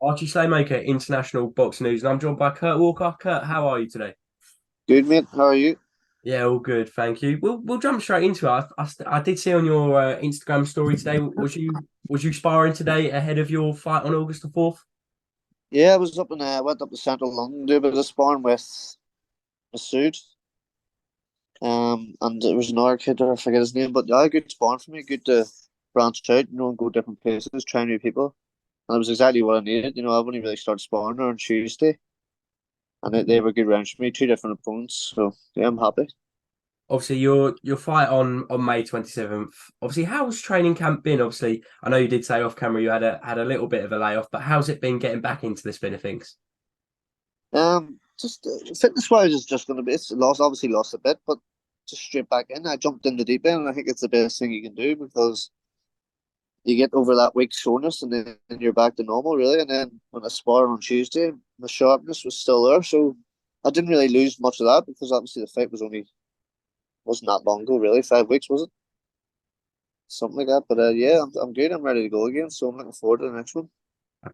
Archie Slaymaker, International Boxing News, and I'm joined by Kurt Walker. Kurt, how are you today? Good, mate. How are you? Yeah, all good, thank you. We'll jump straight into it. I did see on your Instagram story today. Was you sparring today ahead of your fight on August the 4th? Yeah, I was up in went up to Central London, do a bit of sparring with Masoud. And there was another kid there, I forget his name, but yeah, good sparring for me. Good to branch out, and go different places, try new people. And it was exactly what I needed. I've only really started sparring there on Tuesday, and they were good rounds for me, two different opponents. So yeah, I'm happy. Obviously, your fight on May 27th. Obviously, how's training camp been? Obviously, I know you did say off camera you had a little bit of a layoff, but how's it been getting back into the spin of things? Just fitness wise is just going to be it's lost. Obviously lost a bit, but just straight back in. I jumped in the deep end, and I think it's the best thing you can do because you get over that week soreness and then you're back to normal really. And then when I sparred on Tuesday, my sharpness was still there. So I didn't really lose much of that because obviously the fight wasn't that long ago really. 5 weeks was it? Something like that. But yeah, I'm good. I'm ready to go again. So I'm looking forward to the next one.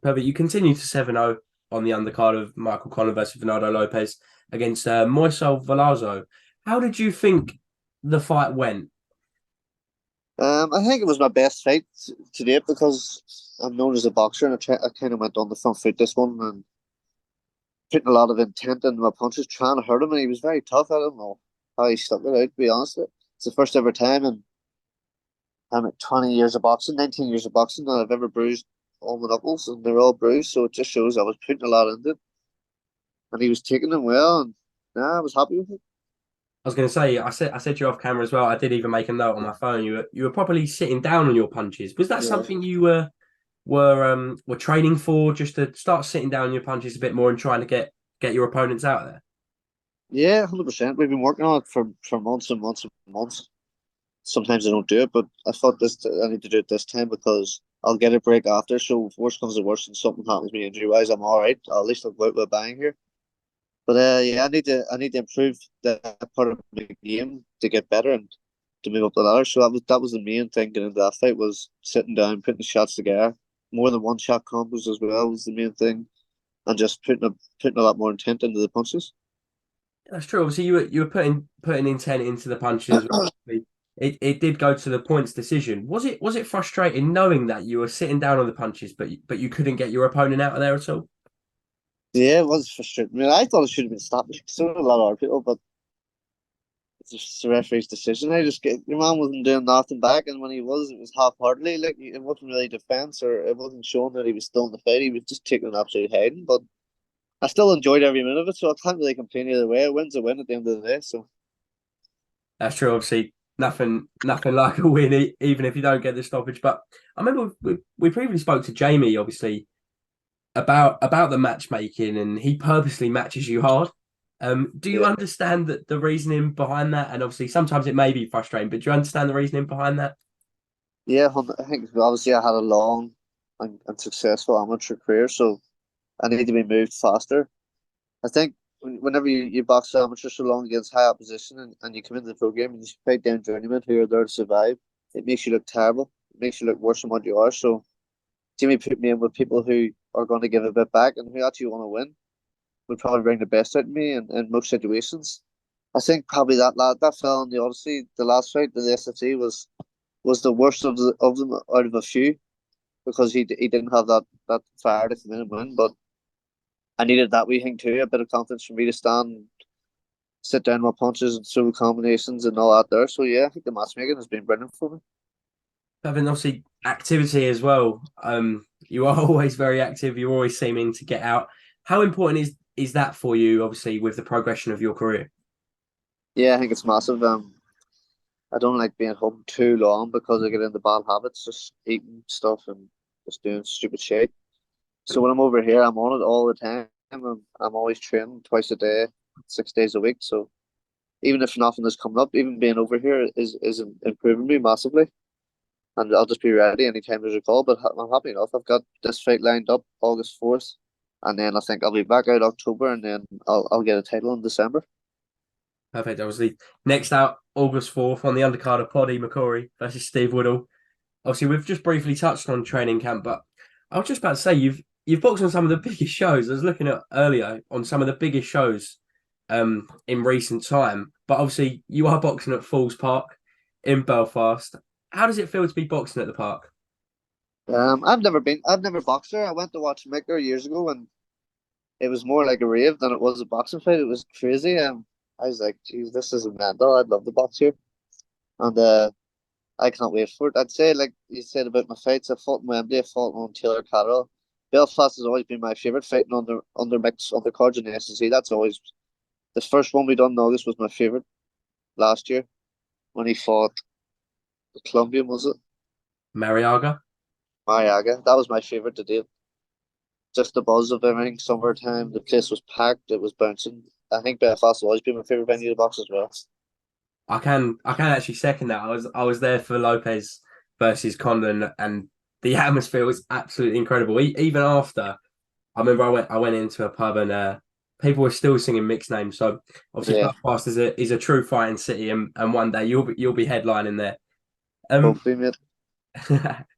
Perfect. You continue to 7-0 on the undercard of Michael Conlan versus Bernardo Lopez against Moisel Veloso. How did you think the fight went? I think it was my best fight to date because I'm known as a boxer and I kind of went on the front foot this one and putting a lot of intent into my punches, trying to hurt him, and he was very tough. I don't know how he stuck it out, to be honest with you. It's the first ever time and I'm at 20 years of boxing, 19 years of boxing, that I've ever bruised all my knuckles, and they're all bruised. So it just shows I was putting a lot into it, and he was taking them well, and I was happy with it. I was going to say, I said you off camera as well. I did even make a note on my phone. You were probably sitting down on your punches. Was that Yeah, something you were training for, just to start sitting down on your punches a bit more and trying to get your opponents out there? yeah, 100%. We've been working on it for months and months and months. Sometimes I don't do it, but I thought I need to do it this time because I'll get a break after. So if worst comes to worst and something happens to me injury wise, I'm all right. At least I'll go out with a bang here. But yeah, I need to improve that part of the game to get better and to move up the ladder. So that was the main thing getting into that fight was sitting down, putting the shots together. More than one shot combos as well was the main thing, and just putting a lot more intent into the punches. That's true. Obviously, you were putting intent into the punches. It did go to the points decision. Was it frustrating knowing that you were sitting down on the punches, but you couldn't get your opponent out of there at all? Yeah, it was frustrating. I mean, I thought it should have been stopped. So did a lot of other people, but it's just the referee's decision. I just get your man wasn't doing nothing back, and when he was, it was half-heartedly. Like it wasn't really defense, or it wasn't showing that he was still in the fight. He was just taking an absolute hiding. But I still enjoyed every minute of it, so I can't really complain either way. A win's a win at the end of the day. So That's true. Obviously, nothing like a win, even if you don't get the stoppage. But I remember we previously spoke to Jamie, obviously, about the matchmaking, and he purposely matches you hard. Do you yeah, understand the reasoning behind that? And obviously, sometimes it may be frustrating, but do you understand the reasoning behind that? yeah. I think obviously I had a long and successful amateur career, so I need to be moved faster. I think whenever you box amateur so long against high opposition and you come into the pro game and you fight down journeymen who are there to survive, it makes you look terrible. It makes you look worse than what you are. So Jimmy put me in with people who are going to give a bit back and who actually want to win. Would probably bring the best out of me in most situations. I think probably that lad, that fell in the Odyssey, the last fight, the SFC was the worst of them out of a few because he didn't have that fire to come in and win. But I needed that wee thing too, a bit of confidence for me to stand, sit down with punches and throw combinations and all that there. So yeah, I think the matchmaking has been brilliant for me. Having obviously activity as well. You are always very active. You're always seeming to get out. How important is that for you? Obviously, with the progression of your career. Yeah, I think it's massive. I don't like being home too long because I get into bad habits, just eating stuff and just doing stupid shit. So when I'm over here, I'm on it all the time. I'm always training twice a day, 6 days a week. So even if nothing is coming up, even being over here is improving me massively. And I'll just be ready anytime there's a call. But I'm happy enough. I've got this fight lined up August 4th, and then I think I'll be back out October, and then I'll get a title in December. Perfect. Obviously, next out August 4th on the undercard of Poddy McCory versus Steve Woodall. Obviously, we've just briefly touched on training camp, but I was just about to say you've boxed on some of the biggest shows. I was looking at earlier on some of the biggest shows in recent time. But obviously, you are boxing at Falls Park in Belfast. How does it feel to be boxing at the park? I've never boxed there. I went to watch Mick there years ago, and it was more like a rave than it was a boxing fight. It was crazy. I was like, geez, this is mental. I'd love to box here. And I can't wait for it. I'd say, like you said about my fights, I fought in Wembley, I fought on Taylor Catterall. Belfast has always been my favourite, fighting under mixed undercards in the S&C. That's always the first one we done in August was my favourite last year when he fought the Colombian, was it? Mariaga? Mariaga. That was my favourite to date. Just the buzz of everything, summertime, the place was packed, it was bouncing. I think Belfast will always be my favourite venue to box as well. I can actually second that. I was there for Lopez versus Conlan, and the atmosphere was absolutely incredible. Even after, I remember I went into a pub and people were still singing mixed names. So obviously Yeah, Belfast is a true fighting city, and one day you'll be headlining there. Um, hopefully, mate.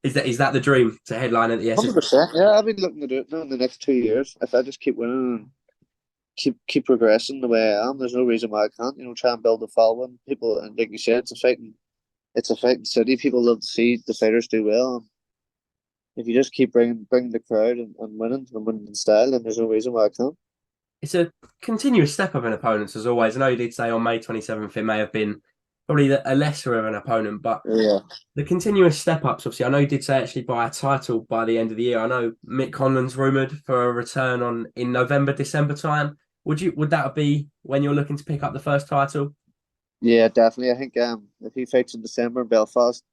is that the dream to headline at the SS? 100%. Yeah, I've been looking to do it now in the next 2 years. If I just keep winning and keep progressing the way I am, there's no reason why I can't. Try and build a following. People, and like you said, it's a fighting city. People love to see the fighters do well. If you just keep bringing the crowd and winning in style, then there's no reason why I can't. It's a continuous step up in opponents as always. I know you did say on May 27th it may have been probably a lesser of an opponent, but Yeah, the continuous step ups, obviously, I know you did say actually buy a title by the end of the year. I know Mick Conlan's rumoured for a return in November, December time. Would that be when you're looking to pick up the first title? yeah, definitely. I think if he fights in December in Belfast,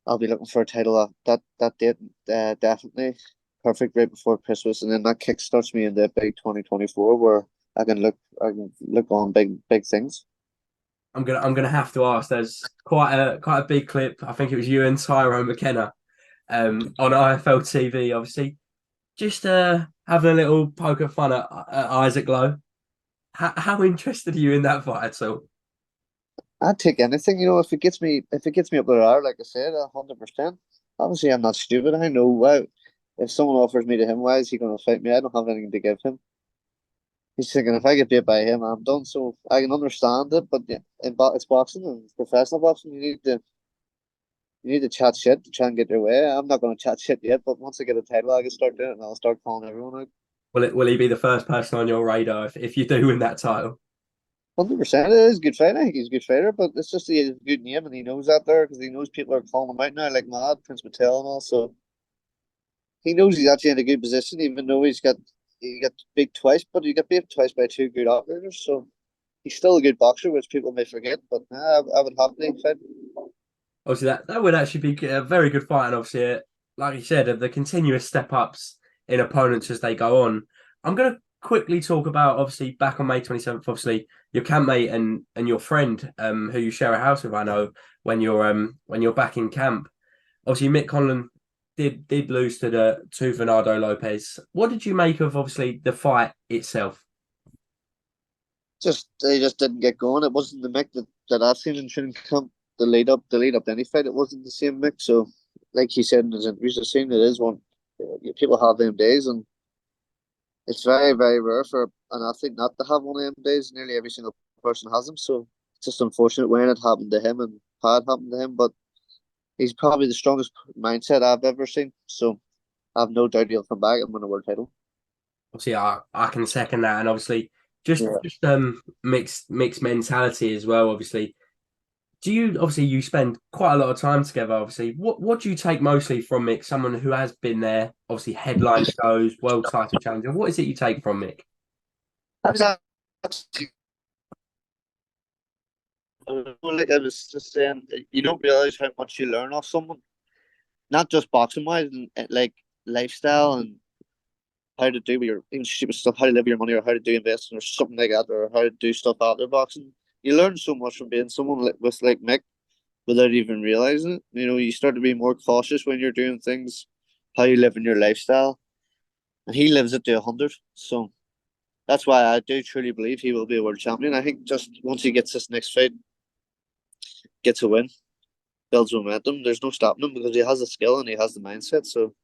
I'll be looking for a title that date. Definitely perfect right before Christmas, and then that kick starts me in the big 2024 where I can look on big things. I'm gonna have to ask. There's quite a big clip. I think it was you and Tyrone McKenna on IFL TV, obviously. Just having a little poke of fun at Isaac Lowe. How interested are you in that fight at all? I'd take anything, if it gets me up there, like I said, 100%. Obviously, I'm not stupid. I know why. If someone offers me to him, why is he going to fight me? I don't have anything to give him. He's thinking if I get beat by him, I'm done. So I can understand it, but yeah, it's boxing and it's professional boxing. You need to chat shit to try and get your way. I'm not going to chat shit yet, but once I get a title, I can start doing it and I'll start calling everyone out. Will he be the first person on your radar if you do win that title? 100%. It is a good fight. I think he's a good fighter, but it's just he has a good name and he knows that there because he knows people are calling him out now, like mad, Prince Patel and all. So he knows he's actually in a good position, even though he got beat twice, but he got beat twice by two good operators. So he's still a good boxer, which people may forget. But I would happily fight. Obviously, that would actually be a very good fight, and obviously, like you said, the continuous step ups in opponents as they go on. I'm going to quickly talk about obviously back on May 27th. Obviously, your campmate and your friend, who you share a house with. I know when you're back in camp. Obviously, Mick Conlan did lose to Bernardo Lopez. What did you make of obviously the fight itself? Just they just didn't get going. It wasn't the Mick that I've seen in training camp. The lead up to any fight, it wasn't the same Mick. So, like he said in his interviews, I've seen it is one. People have them days, and it's very, very rare for an athlete not to have one of them days. Nearly every single person has them. So it's just unfortunate when it happened to him and had happened to him. But he's probably the strongest mindset I've ever seen. So I have no doubt he'll come back and win a world title. Obviously, I can second that, and obviously, just Yeah. just mixed mentality as well. Obviously, you spend quite a lot of time together. Obviously, what do you take mostly from Mick? Someone who has been there, obviously headline shows, world title challenger. What is it you take from Mick? I was actually, like I was just saying, you don't realize how much you learn off someone, not just boxing wise, and like lifestyle and how to do your even stupid stuff, how to live your money, or how to do investing, or something like that, or how to do stuff after boxing. You learn so much from being someone with like Mick without even realizing it. You start to be more cautious when you're doing things, how you live in your lifestyle, and he lives it to 100. So that's why I do truly believe he will be a world champion. I think just once he gets this next fight, gets a win, builds momentum. There's no stopping him because he has the skill and he has the mindset. So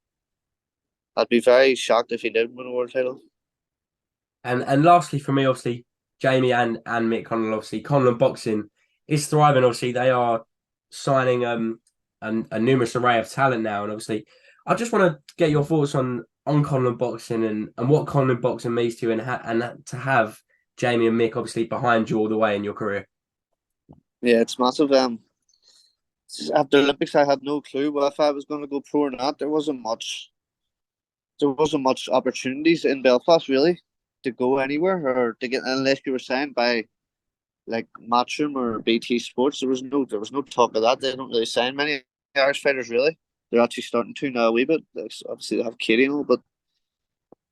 I'd be very shocked if he did win a world title. And lastly, for me, obviously, Jamie and Mick Conlan, obviously, Conlan Boxing is thriving. Obviously, they are signing a numerous array of talent now, and obviously, I just want to get your thoughts on Conlan Boxing and what Conlan Boxing means to you, and to have Jamie and Mick obviously behind you all the way in your career. Yeah, it's massive. After Olympics, I had no clue if I was going to go pro or not. There wasn't much opportunities in Belfast really to go anywhere or to get, unless you were signed by like Matchroom or BT Sports. There was no talk of that. They don't really sign many Irish fighters really. They're actually starting to now a wee bit. Obviously, they have Katie and all, but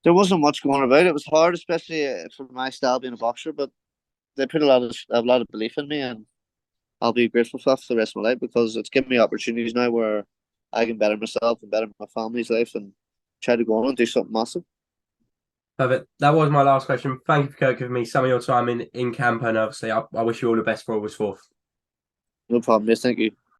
there wasn't much going about. It was hard, especially for my style being a boxer. But they put a lot of belief in me, and I'll be grateful for that for the rest of my life because it's given me opportunities now where I can better myself and better my family's life and try to go on and do something massive. Perfect. That was my last question. Thank you for giving me some of your time in camp, and obviously, I wish you all the best for August 4th. No problem, miss. Thank you.